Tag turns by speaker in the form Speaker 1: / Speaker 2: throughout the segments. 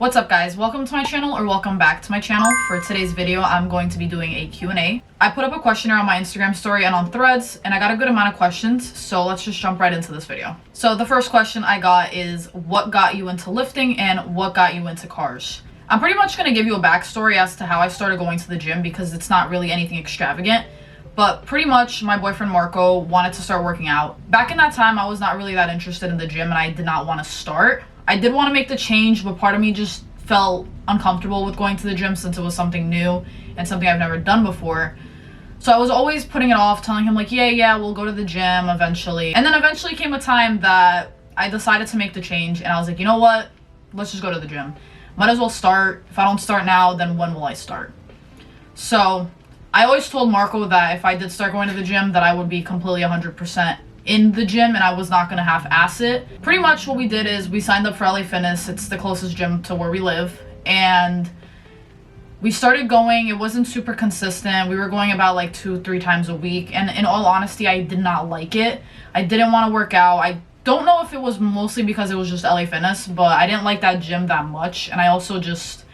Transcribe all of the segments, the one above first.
Speaker 1: What's up guys, welcome to my channel or welcome back to my channel. For today's video, I'm going to be doing a Q&A. I put up a questionnaire on my Instagram story and on Threads and I got a good amount of questions, so let's just jump right into this video. So the first question I got is, what got you into lifting and what got you into cars? I'm pretty much going to give you a backstory as to how I started going to the gym because it's not really anything extravagant. But pretty much my boyfriend Marco wanted to start working out. Back in that time, I was not really that interested in the gym and I did not want to start. I did want to make the change, but part of me just felt uncomfortable with going to the gym since it was something new and something I've never done before. So I was always putting it off, telling him like, yeah, we'll go to the gym eventually. And then eventually came a time that I decided to make the change and I was like, you know what? Let's just go to the gym. Might as well start. If I don't start now, then when will I start? So I always told Marco that if I did start going to the gym, that I would be completely 100% in the gym and I was not gonna half-ass it. Pretty much what we did is we signed up for LA Fitness. It's the closest gym to where we live, and we started going. It wasn't super consistent. We were going about like 2-3 times a week, and in all honesty, I did not like it. I didn't want to work out. I don't know if it was mostly because it was just LA Fitness, but I didn't like that gym that much, and I also just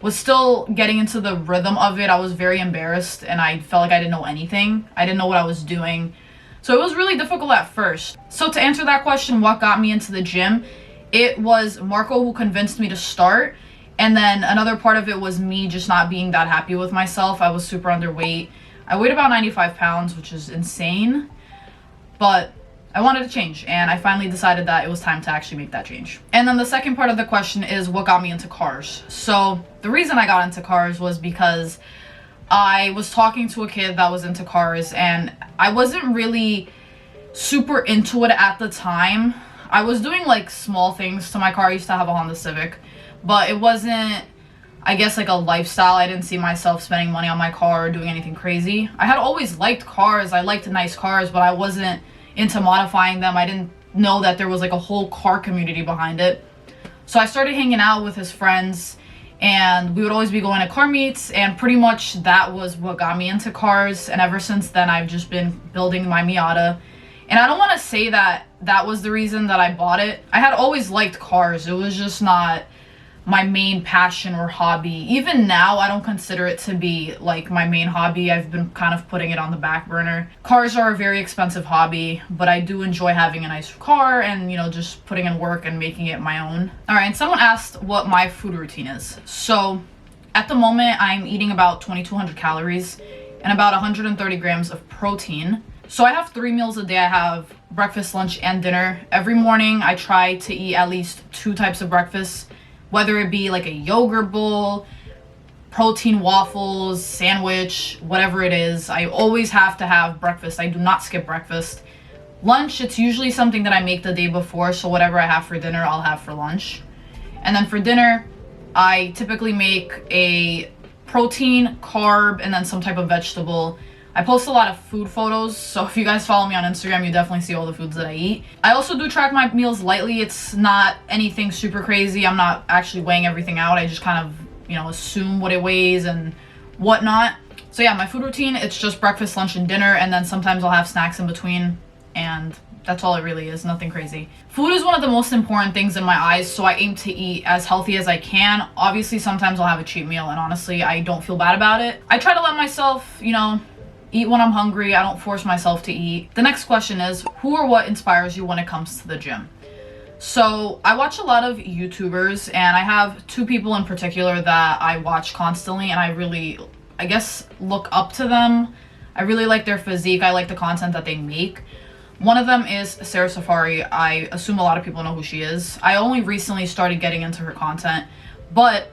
Speaker 1: was still getting into the rhythm of it. I was very embarrassed and I felt like I didn't know anything. I didn't know what I was doing. So it was really difficult at first. So to answer that question, what got me into the gym? It was Marco who convinced me to start. And then another part of it was me just not being that happy with myself. I was super underweight. I weighed about 95 pounds, which is insane. But I wanted to change, and I finally decided that it was time to actually make that change. And then the second part of the question is, what got me into cars? So the reason I got into cars was because I was talking to a kid that was into cars, and I wasn't really super into it at the time. I was doing like small things to my car. I used to have a Honda Civic, but it wasn't, I guess, like a lifestyle. I didn't see myself spending money on my car or doing anything crazy. I had always liked cars. I liked nice cars, but I wasn't into modifying them. I didn't know that there was like a whole car community behind it. So I started hanging out with his friends, and we would always be going to car meets, and pretty much that was what got me into cars. And ever since then, I've just been building my Miata. And I don't want to say that that was the reason that I bought it. I had always liked cars. It was just not my main passion or hobby. Even now, I don't consider it to be like my main hobby. I've been kind of putting it on the back burner. Cars are a very expensive hobby, but I do enjoy having a nice car and, you know, just putting in work and making it my own. All right, and someone asked what my food routine is. So at the moment, I'm eating about 2,200 calories and about 130 grams of protein. So I have 3 meals a day. I have breakfast, lunch, and dinner. Every morning, I try to eat at least 2 types of breakfast, whether it be like a yogurt bowl, protein waffles, sandwich, whatever it is. I always have to have breakfast. I do not skip breakfast. Lunch, it's usually something that I make the day before, so whatever I have for dinner, I'll have for lunch. And then for dinner, I typically make a protein, carb, and then some type of vegetable. I post a lot of food photos, so if you guys follow me on Instagram, you definitely see all the foods that I eat. I also do track my meals lightly. It's not anything super crazy. I'm not actually weighing everything out. I just kind of, you know, assume what it weighs and whatnot. So yeah, my food routine, it's just breakfast, lunch, and dinner, and then sometimes I'll have snacks in between, and that's all it really is, nothing crazy. Food is one of the most important things in my eyes, so I aim to eat as healthy as I can. Obviously, sometimes I'll have a cheat meal, and honestly, I don't feel bad about it. I try to let myself, you know, eat when I'm hungry. I don't force myself to eat. The next question is, who or what inspires you when it comes to the gym? So I watch a lot of YouTubers, and I have 2 people in particular that I watch constantly, and I really, I guess, look up to them. I really like their physique. I like the content that they make. One of them is Sarah Safari. I assume a lot of people know who she is. I only recently started getting into her content, but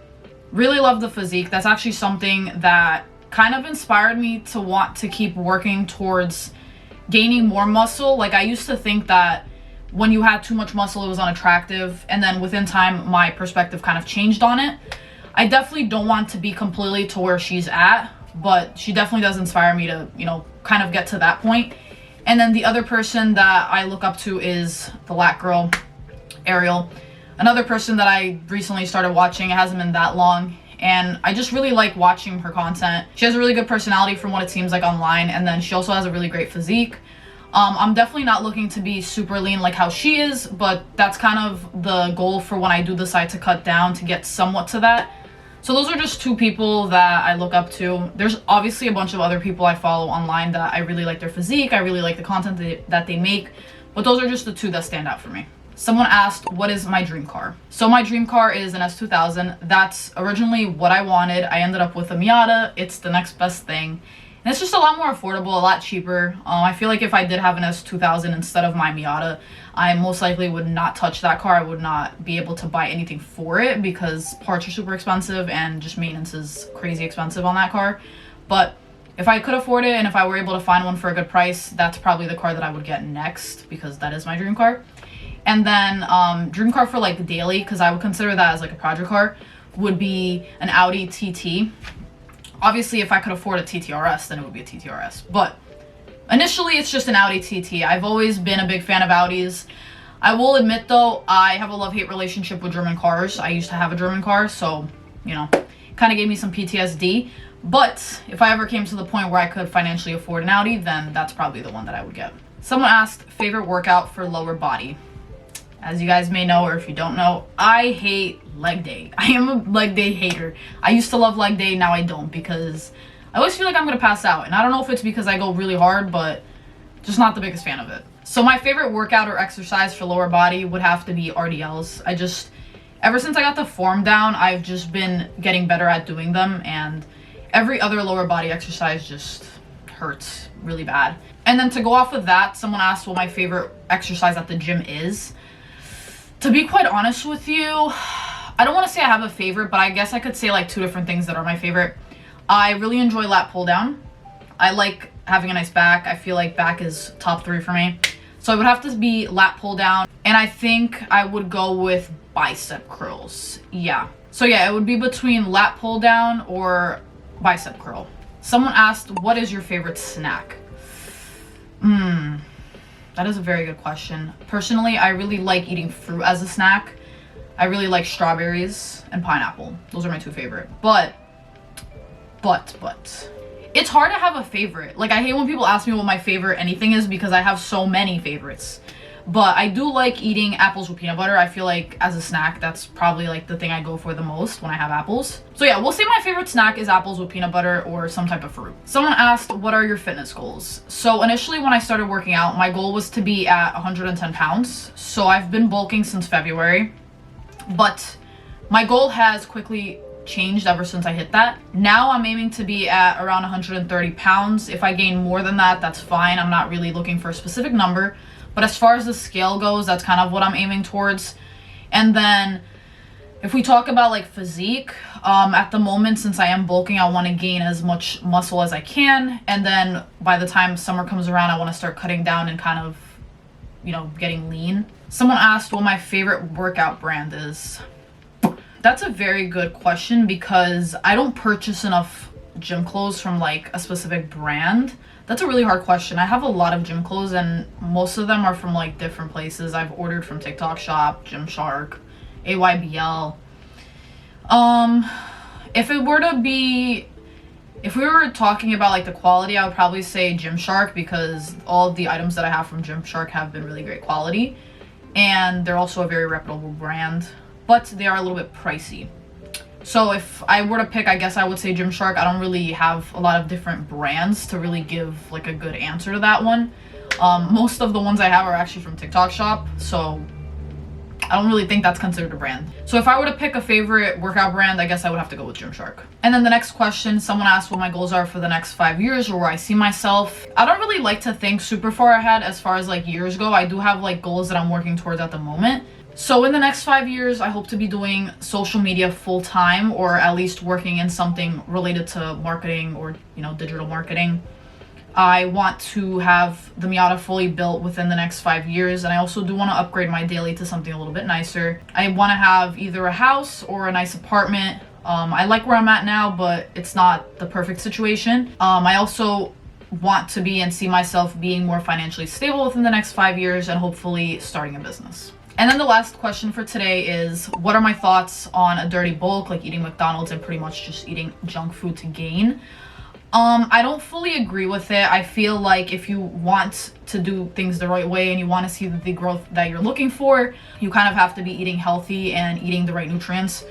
Speaker 1: really love the physique. That's actually something that kind of inspired me to want to keep working towards gaining more muscle. Like, I used to think that when you had too much muscle, it was unattractive, and then within time, my perspective kind of changed on it. I definitely don't want to be completely to where she's at, but she definitely does inspire me to, you know, kind of get to that point. And then the other person that I look up to is the Lat Girl, Ariel. Another person that I recently started watching. It hasn't been that long, and I just really like watching her content. She has a really good personality from what it seems like online, and then she also has a really great physique. I'm definitely not looking to be super lean like how she is, but that's kind of the goal for when I do decide to cut down, to get somewhat to that. So those are just two people that I look up to. There's obviously a bunch of other people I follow online that I really like their physique, I really like the content that they make, but those are just the two that stand out for me. Someone asked, what is my dream car? So my dream car is an S2000. That's originally what I wanted. I ended up with a Miata. It's the next best thing. And it's just a lot more affordable, a lot cheaper. I feel like if I did have an S2000 instead of my Miata, I most likely would not touch that car. I would not be able to buy anything for it because parts are super expensive and just maintenance is crazy expensive on that car. But if I could afford it and if I were able to find one for a good price, that's probably the car that I would get next because that is my dream car. And then dream car for like daily, because I would consider that as like a project car, would be an Audi TT. Obviously, if I could afford a TTRS, then it would be a TTRS. But initially, it's just an Audi TT. I've always been a big fan of Audis. I will admit, though, I have a love-hate relationship with German cars. I used to have a German car, so, you know, kind of gave me some PTSD. But if I ever came to the point where I could financially afford an Audi, then that's probably the one that I would get. Someone asked, favorite workout for lower body. As you guys may know, or if you don't know, I hate leg day. I am a leg day hater. I used to love leg day, now I don't, because I always feel like I'm gonna pass out. And I don't know if it's because I go really hard, but just not the biggest fan of it. So my favorite workout or exercise for lower body would have to be RDLs. Ever since I got the form down, I've just been getting better at doing them, and every other lower body exercise just hurts really bad. And then to go off of that, someone asked what my favorite exercise at the gym is. To be quite honest with you, I don't want to say I have a favorite, but I guess I could say like two different things that are my favorite. I really enjoy lat pull down. I like having a nice back. I feel like back is top 3 for me. So it would have to be lat pull down. And I think I would go with bicep curls. Yeah. So yeah, it would be between lat pull down or bicep curl. Someone asked, what is your favorite snack? That is a very good question. Personally, I really like eating fruit as a snack. I really like strawberries and pineapple. Those are my two favorite. But, it's hard to have a favorite. Like, I hate when people ask me what my favorite anything is because I have so many favorites. But I do like eating apples with peanut butter. I feel like as a snack, that's probably like the thing I go for the most when I have apples. So yeah, we'll say my favorite snack is apples with peanut butter or some type of fruit. Someone asked, what are your fitness goals? So initially when I started working out, my goal was to be at 110 pounds. So I've been bulking since February, but my goal has quickly changed ever since I hit that. Now I'm aiming to be at around 130 pounds. If I gain more than that, that's fine. I'm not really looking for a specific number. But as far as the scale goes, that's kind of what I'm aiming towards. And then if we talk about like physique, at the moment, since I am bulking, I want to gain as much muscle as I can. And then by the time summer comes around, I want to start cutting down and kind of, you know, getting lean. Someone asked what my favorite workout brand is. That's a very good question because I don't purchase enough gym clothes from like a specific brand. That's a really hard question. I have a lot of gym clothes and most of them are from like different places. I've ordered from TikTok Shop, Gymshark, AYBL. If we were talking about like the quality, I would probably say Gymshark because all of the items that I have from Gymshark have been really great quality. And they're also a very reputable brand, but they are a little bit pricey. So if I were to pick, I guess I would say Gymshark. I don't really have a lot of different brands to really give like a good answer to that one. Most of the ones I have are actually from TikTok Shop, so I don't really think that's considered a brand. So if I were to pick a favorite workout brand, I guess I would have to go with Gymshark. And then the next question, someone asked what my goals are for the next 5 years or where I see myself. I don't really like to think super far ahead as far as like years go. I do have like goals that I'm working towards at the moment. So in the next 5 years, I hope to be doing social media full time or at least working in something related to marketing or, you know, digital marketing. I want to have the Miata fully built within the next 5 years. And I also do want to upgrade my daily to something a little bit nicer. I want to have either a house or a nice apartment. I like where I'm at now, but it's not the perfect situation. I also want to be and see myself being more financially stable within the next 5 years and hopefully starting a business. And then the last question for today is, what are my thoughts on a dirty bulk, like eating McDonald's and pretty much just eating junk food to gain? I don't fully agree with it. I feel like if you want to do things the right way and you want to see the growth that you're looking for, you kind of have to be eating healthy and eating the right nutrients.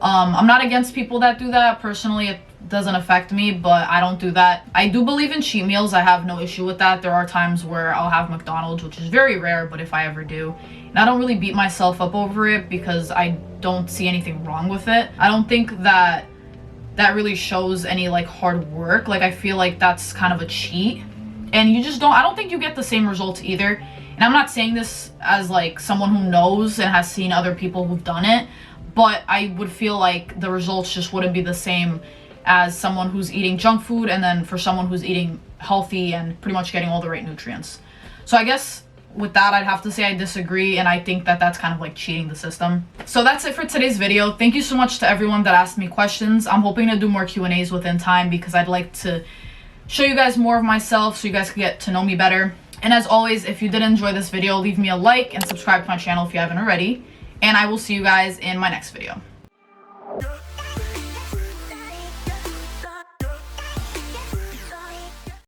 Speaker 1: I'm not against people that do that. Personally, it doesn't affect me, but I don't do that. I do believe in cheat meals. I have no issue with that. There are times where I'll have McDonald's, which is very rare, but if I ever do, and I don't really beat myself up over it because I don't see anything wrong with it. I don't think that really shows any like hard work. Like, I feel like that's kind of a cheat, and you just don't, I don't think you get the same results either. And I'm not saying this as like someone who knows and has seen other people who've done it, but I would feel like the results just wouldn't be the same as someone who's eating junk food, and then for someone who's eating healthy and pretty much getting all the right nutrients. So I guess with that, I'd have to say I disagree, and I think that that's kind of like cheating the system. So that's it for today's video. Thank you so much to everyone that asked me questions. I'm hoping to do more Q&As within time because I'd like to show you guys more of myself so you guys can get to know me better. And as always, if you did enjoy this video, leave me a like and subscribe to my channel if you haven't already. And I will see you guys in my next video.